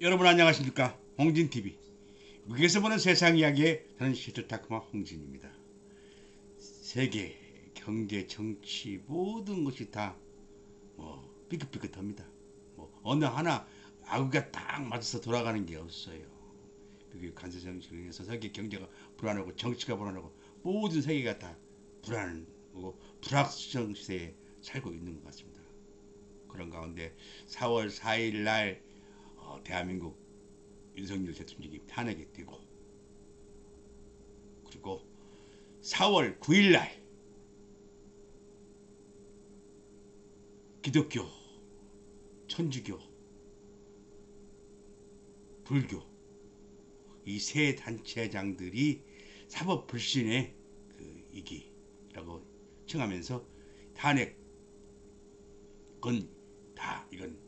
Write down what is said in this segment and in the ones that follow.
여러분 안녕하십니까? 홍진TV 미국에서 보는 세상 이야기의 저는 시트타크마 홍진입니다. 세계, 경제, 정치 모든 것이 다 삐끗삐끗합니다. 어느 하나 아구가 딱 맞아서 돌아가는 게 없어요. 미국의 관세 정책을 위해서 세계 경제가 불안하고 정치가 불안하고 모든 세계가 다 불안하고 불확실성 시대에 살고 있는 것 같습니다. 그런 가운데 4월 4일 날 대한민국 윤석열 대통령이 탄핵이 되고, 그리고 4월 9일 날 기독교, 천주교, 불교 이 세 단체장들이 사법불신의 이기라고 칭하면서 탄핵은 다 이건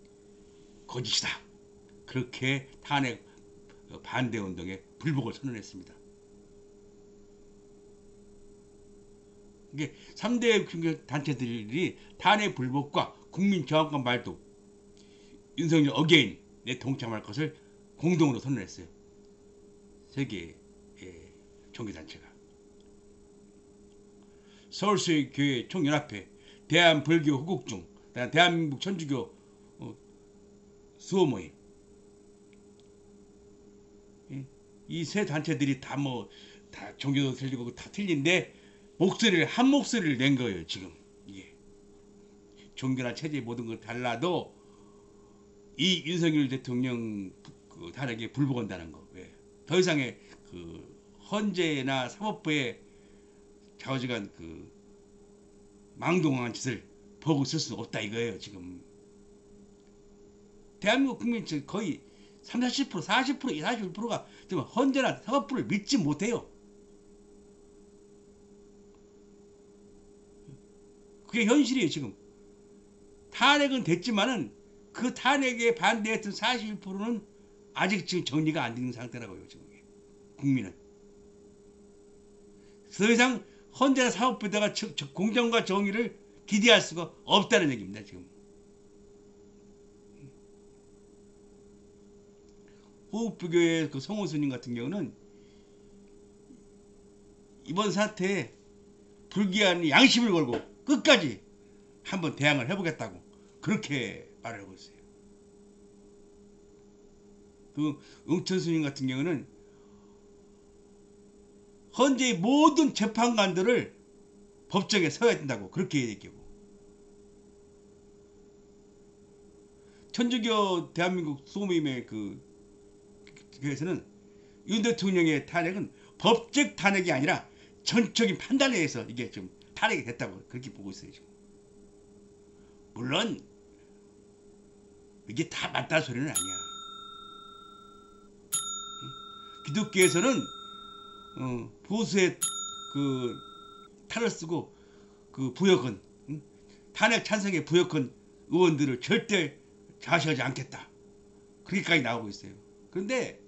거짓이다. 그렇게 탄핵 반대운동에 불복을 선언했습니다. 이게 3대 단체들이 탄핵 불복과 국민저항권 발동, 윤석열 어게인에 동참할 것을 공동으로 선언했어요. 세계의 종교단체가. 서울시교회 총연합회, 대한불교 후국중, 대한민국 천주교 수호모임, 이 세 단체들이 다 종교도 틀리고 다 틀린데 한 목소리를 낸 거예요. 지금 이게 종교나 체제 모든 걸 달라도 이 윤석열 대통령 탄핵에 불복한다는 거. 왜? 더 이상의 헌재나 사법부의 좌우지간 망동한 짓을 보고 있을 수 없다 이거예요. 지금 대한민국 국민 거의 30, 40%, 41%가 지금 헌재나 사법부를 믿지 못해요. 그게 현실이에요. 지금 탄핵은 됐지만은 그 탄핵에 반대했던 41%는 아직 지금 정리가 안 되는 상태라고요. 지금 국민은 더 이상 헌재나 사법부에다가 공정과 정의를 기대할 수가 없다는 얘기입니다. 지금 호흡부교의 성호 스님 같은 경우는 이번 사태에 불기한 양심을 걸고 끝까지 한번 대항을 해보겠다고 그렇게 말을 하고 있어요. 응천 스님 같은 경우는 헌재의 모든 재판관들을 법정에 서야 된다고 그렇게 얘기하고, 천주교 대한민국 수호모임의 교회에서는 윤 대통령의 탄핵은 법적 탄핵이 아니라 전적인 판단에 의해서 이게 좀 탄핵이 됐다고 그렇게 보고 있어요. 지금 물론 이게 다 맞다는 소리는 아니야. 기독교에서는 보수의 탈을 쓰고 부역은 탄핵 찬성의 부역은 의원들을 절대 좌시하지 않겠다. 그렇게까지 나오고 있어요. 그런데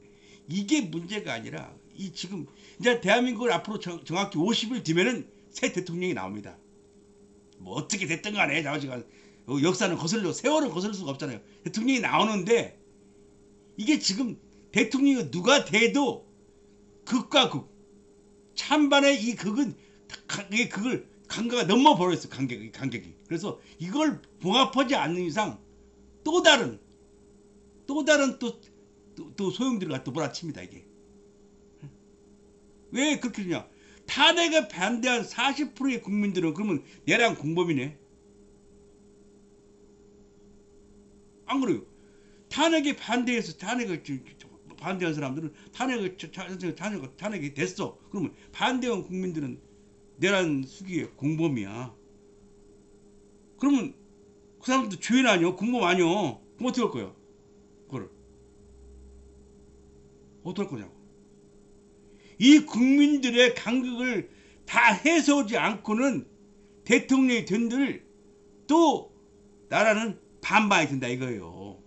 이게 문제가 아니라 지금 이제 대한민국을 앞으로 정확히 50일 뒤면은 새 대통령이 나옵니다. 뭐 어떻게 됐든 간에 좌우지간 역사는 세월은 거슬릴 수가 없잖아요. 대통령이 나오는데 이게 지금 대통령이 누가 돼도 극과 극, 찬반의 이 극은 극을 간격가 넘어버렸어요. 간격이. 그래서 이걸 봉합하지 않는 이상 또 다른 소용들을 갖다 몰아칩니다. 이게 왜 그렇게 되냐? 탄핵에 반대한 40%의 국민들은 그러면 내랑 공범이네. 안 그래요? 탄핵에 반대해서 반대한 사람들은 탄핵이 됐어. 그러면 반대한 국민들은 내란 수기의 공범이야. 그러면 그 사람도 죄인 아니요? 공범 아니요? 그럼 어떻게 할 거야? 그거를 어떻게 할 거냐고. 이 국민들의 간극을 다 해소하지 않고는 대통령이 된들 또 나라는 반반이 된다 이거예요.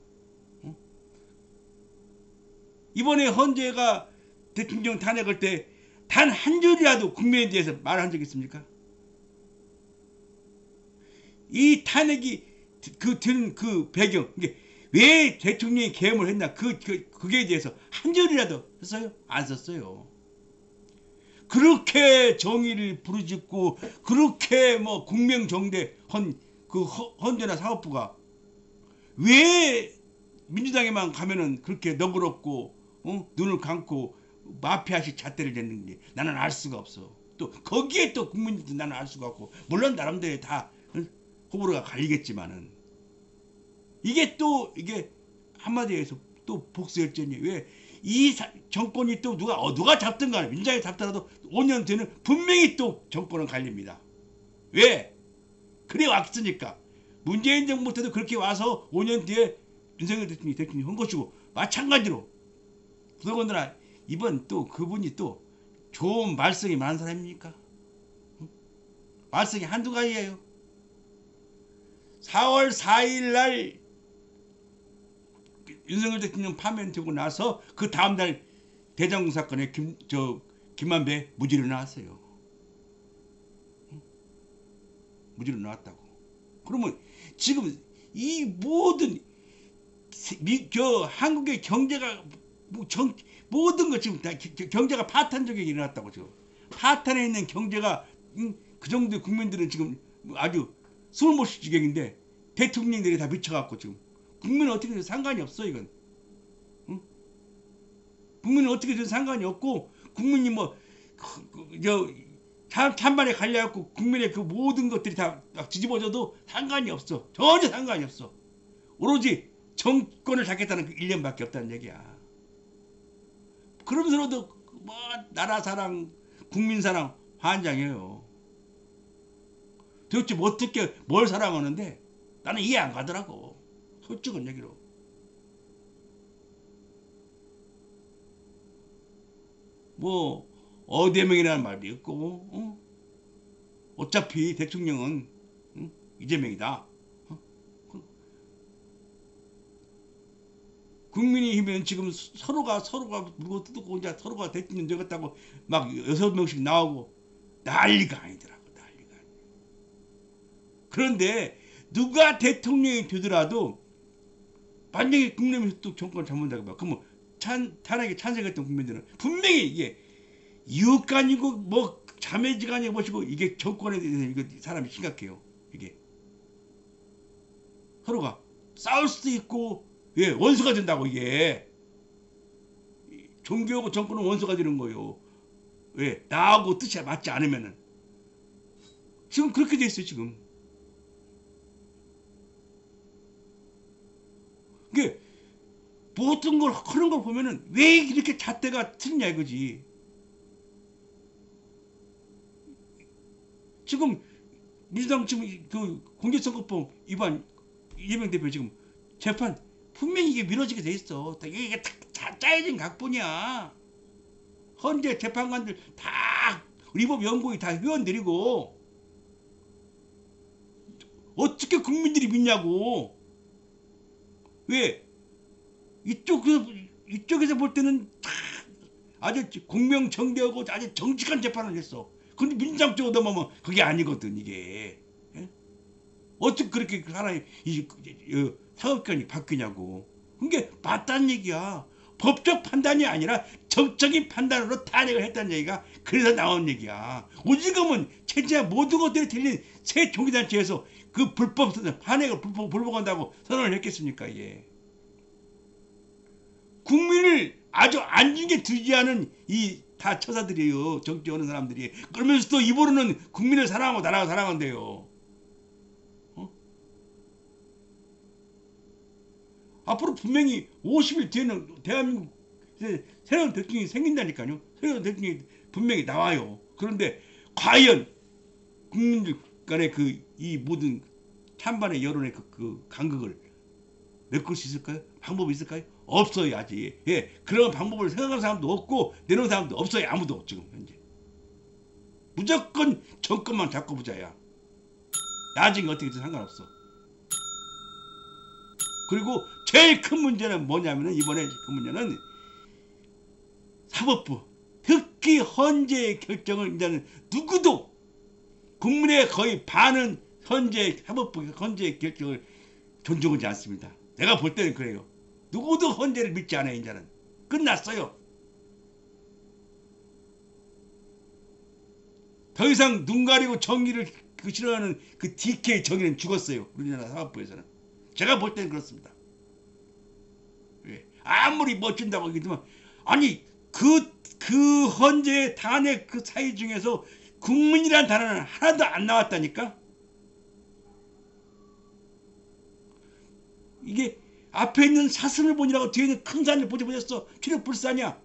이번에 헌재가 대통령 탄핵할 때 단 한 줄이라도 국민에 대해서 말한 적 있습니까? 이 탄핵이 드는 배경, 이게 왜 대통령이 계엄을 했나? 그게 대해서 한 줄이라도 했어요? 안 썼어요. 그렇게 정의를 부르짖고 그렇게 뭐 국명정대 헌재나 사법부가 왜 민주당에만 가면은 그렇게 너그럽고 눈을 감고 마피아식 잣대를 냈는지 나는 알 수가 없어. 또 거기에 또 국민들도 나는 알 수가 없고, 물론 나름대로 다 호불호가 갈리겠지만은 이게 한마디에 해서 또 복수열전이 왜 이 정권이 또 누가 잡든 간에 민주당이 잡더라도 5년 뒤는 분명히 또 정권은 갈립니다. 왜? 그래 왔으니까. 문재인 정부 때도 그렇게 와서 5년 뒤에 윤석열 대통령이 한 것이고, 마찬가지로 더군다나 이번 또 그분이 또 좋은 말썽이 많은 사람입니까? 말썽이 한두 가지예요. 4월 4일 날 윤석열 대통령 파면되고 나서 그 다음날 대장동 사건에 김만배 무죄로 나왔어요. 무죄로 나왔다고. 그러면 지금 이 모든 한국의 경제가 모든 것 지금 다 경제가 파탄적에 일어났다고. 지금 파탄에 있는 경제가 그 정도 국민들은 지금 아주 숨을 못 쉴 지경인데 대통령들이 다 미쳐갖고 지금 국민은 어떻게 해도 상관이 없어. 이건 국민은 어떻게 해도 상관이 없고, 국민이 찬반에 갈려갖고 국민의 그 모든 것들이 다 뒤집어져도 상관이 없어. 전혀 상관이 없어. 오로지 정권을 잡겠다는 그 일념밖에 없다는 얘기야. 그러면서도 나라 사랑, 국민 사랑 환장해요. 도대체 어떻게 뭘 사랑하는데 나는 이해 안 가더라고. 솔직한 얘기로. 어대명이라는 말도 있고, 어차피 대통령은 이재명이다. 국민의힘은 지금 서로가 물고 뜯고 이제 서로가 대통령 되겠다고 막 6명씩 나오고 난리가 아니더라고. 난리가 아니야. 그런데 누가 대통령이 되더라도 만약에 국민의힘이 또 정권을 잡는다고 봐. 그러면 탄핵에 찬성했던 국민들은 분명히 이게 이웃간이고 자매지간이고 뭐시고 이게 정권에 대해서 이거 사람이 심각해요. 이게 서로가 싸울 수도 있고, 예, 원수가 된다고. 이게 종교하고 정권은 원수가 되는 거예요. 왜? 나하고 뜻이 맞지 않으면은. 지금 그렇게 돼 있어요. 지금 이게 모든 걸 그런 걸 보면은 왜 이렇게 잣대가 틀리냐 이거지. 지금 민주당 지금 그 공직선거법 위반 이재명 대표 지금 재판 분명히 이게 미뤄지게 돼 있어. 이게 다 짜여진 각본이야. 헌재 재판관들 다 리법 연구위 다 회원들이고 어떻게 국민들이 믿냐고. 왜? 이쪽에서 볼 때는 아주 공명정대하고 아주 정직한 재판을 했어. 근데 민주당 쪽으로 넘어가면 그게 아니거든 이게. 예? 어떻게 그렇게 사람이 사법관이 바뀌냐고. 그게 맞다는 얘기야. 법적 판단이 아니라 정적인 판단으로 탄핵을 했다는 얘기가 그래서 나온 얘기야. 오지금은 최재 모든 것들이 틀린 새 종교단체에서 그 불법 탄핵을 불법한다고 선언을 했겠습니까? 예. 국민을 아주 안중에 두지 않은 이 다 처사들이에요. 정치 어는 사람들이. 그러면서 또 입으로는 국민을 사랑하고 나라를 사랑한대요. 앞으로 분명히 50일 뒤에는 대한민국 새로운 대통령이 생긴다니까요. 새로운 대통령이 분명히 나와요. 그런데 과연 국민들 간의 이 모든 찬반의 여론의 그 간극을 메꿀 수 있을까요? 방법이 있을까요? 없어요. 아직. 예, 그런 방법을 생각하는 사람도 없고 내놓은 사람도 없어요. 아무도 지금 현재. 무조건 정권만 잡고 보자야. 나중에 어떻게 될지 상관없어. 그리고 제일 큰 문제는 뭐냐면은 이번에 그 문제는 사법부, 특히 헌재의 결정을 이제는 누구도 국민의 거의 반은 헌재 사법부 헌재의 결정을 존중하지 않습니다. 내가 볼 때는 그래요. 누구도 헌재를 믿지 않아요. 이제는 끝났어요. 더 이상 눈 가리고 정의를 싫어하는 그 DK 정의는 죽었어요. 우리나라 사법부에서는. 제가 볼 때는 그렇습니다. 아무리 멋진다고 얘기하지만 아니 그 헌재 탄핵 그 사유 중에서 국민이란 단어는 하나도 안 나왔다니까. 이게 앞에 있는 사슴을 보니라고 뒤에 있는 큰 산을 보지 못했어. 출입불산이야.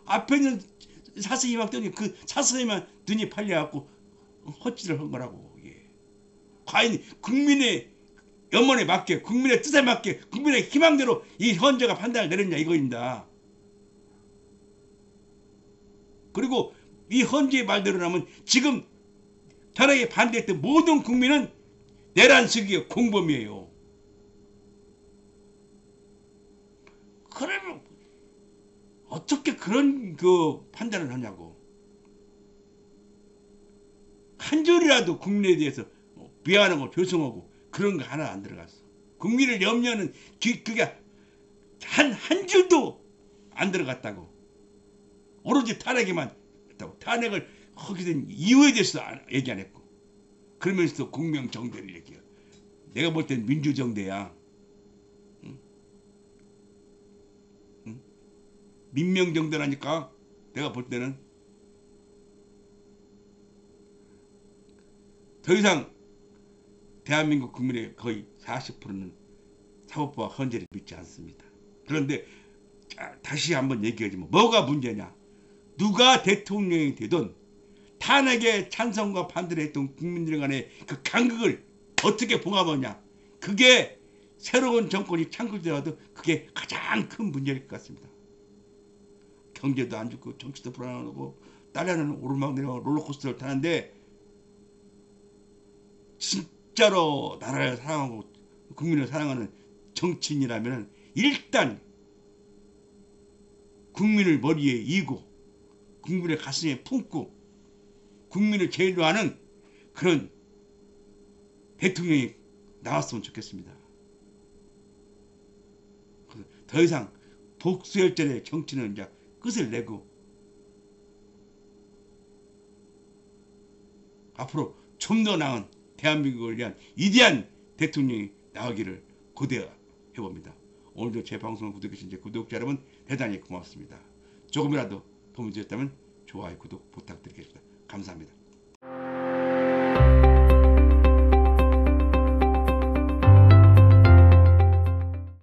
앞에 있는 사슴이 막 떠니 그 사슴에만 눈이 팔려갖고 헛짓을 한 거라고. 예. 과연 국민의 염원에 맞게 국민의 뜻에 맞게 국민의 희망대로 이 헌재가 판단을 내렸냐 이거입니다. 그리고 이 헌재의 말대로라면 지금 탄핵에 반대했던 모든 국민은 내란식이에요. 공범이에요. 그러면 어떻게 그런 그 판단을 하냐고. 한 줄이라도 국민에 대해서 비하하고 조성하고 그런 거 하나 안 들어갔어. 국민을 염려하는 그게 한 줄도 안 들어갔다고. 오로지 탄핵에만 했다고. 탄핵을 하게 된 이유에 대해서 얘기 안 했고. 그러면서 공명정대를 얘기해요. 내가 볼 땐 민주정대야. 응? 응? 민명정대라니까. 내가 볼 때는 더 이상 대한민국 국민의 거의 40%는 사법부와 헌재를 믿지 않습니다. 그런데 다시 한번 얘기하지만 뭐가 문제냐. 누가 대통령이 되든 탄핵에 찬성과 반대를 했던 국민들 간의 그 간극을 어떻게 봉합하냐. 그게 새로운 정권이 창출되어도 그게 가장 큰 문제일 것 같습니다. 경제도 안 좋고 정치도 불안하고 딸려는 오르막내리막 롤러코스터를 타는데 진짜로 나라를 사랑하고 국민을 사랑하는 정치인이라면 일단 국민을 머리에 이고 국민의 가슴에 품고 국민을 제일로 하는 그런 대통령이 나왔으면 좋겠습니다. 더 이상 복수열전의 정치는 이제 끝을 내고 앞으로 좀 더 나은 대한민국을 위한 위대한 대통령이 나오기를 고대해봅니다. 오늘도 제 방송을 구독해 주신 구독자 여러분 대단히 고맙습니다. 조금이라도 도움이 되었다면 좋아요, 구독 부탁드리겠습니다. 감사합니다.